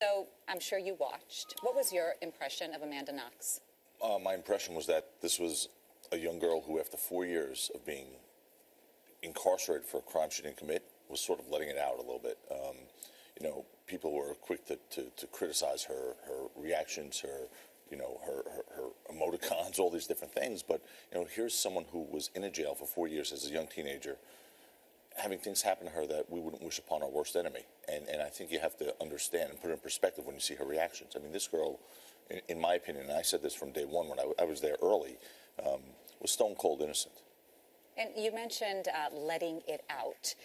So I'm sure you watched. What was your impression of Amanda Knox? My impression was that this was a young girl who, after 4 years of being incarcerated for a crime she didn't commit, was sort of letting it out a little bit. People were quick to criticize her reactions, her emoticons, all these different things. But, here's someone who was in a jail for 4 years as a young teenager, having things happen to her that we wouldn't wish upon our worst enemy. And I think you have to understand and put it in perspective when you see her reactions. I mean, this girl, in my opinion, and I said this from day one when I was there early, was stone cold innocent. And you mentioned letting it out.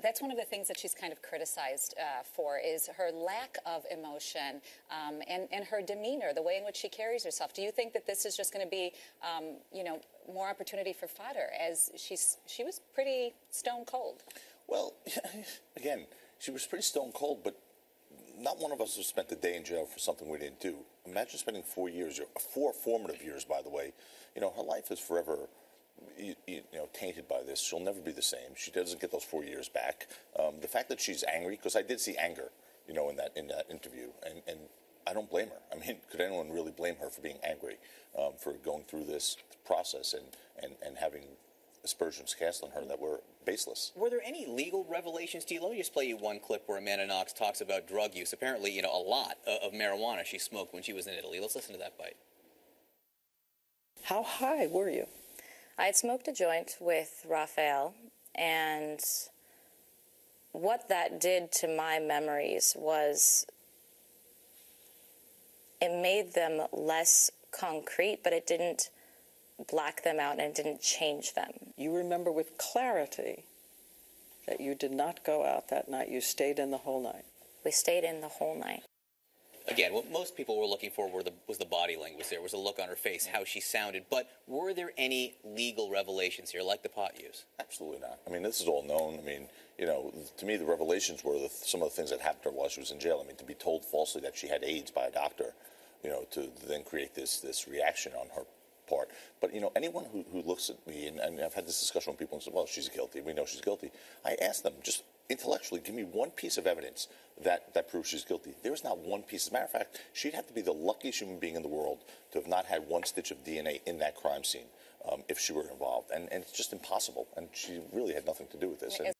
That's one of the things that she's kind of criticized for, is her lack of emotion and her demeanor, the way in which she carries herself. Do you think that this is just going to be, more opportunity for fodder, as she was pretty stone cold? Well, again, she was pretty stone cold, but not one of us has spent a day in jail for something we didn't do. Imagine spending 4 years, 4 formative years, by the way. Her life is forever tainted by this. She'll never be the same. She doesn't get those 4 years back. The fact that she's angry, because I did see anger, in that interview, and I don't blame her. I mean, could anyone really blame her for being angry, for going through this process and having aspersions cast on her that were baseless? Were there any legal revelations to you? Let me just play you one clip where Amanda Knox talks about drug use. Apparently, a lot of marijuana she smoked when she was in Italy. Let's listen to that bite. How high were you? I had smoked a joint with Raphael, and what that did to my memories was it made them less concrete, but it didn't black them out and it didn't change them. You remember with clarity that you did not go out that night. You stayed in the whole night. We stayed in the whole night. Again, what most people were looking for was the body language. There was a look on her face, how she sounded. But were there any legal revelations here, like the pot use? Absolutely not. I mean, this is all known. I mean, to me, the revelations were some of the things that happened to her while she was in jail. I mean, to be told falsely that she had AIDS by a doctor, to then create this reaction on her part. But, anyone who looks at me, and I've had this discussion with people and said, well, she's guilty. We know she's guilty. I ask them, just intellectually, give me one piece of evidence that proves she's guilty. There is not one piece. As a matter of fact, she'd have to be the luckiest human being in the world to have not had one stitch of DNA in that crime scene if she were involved. And it's just impossible. And she really had nothing to do with this.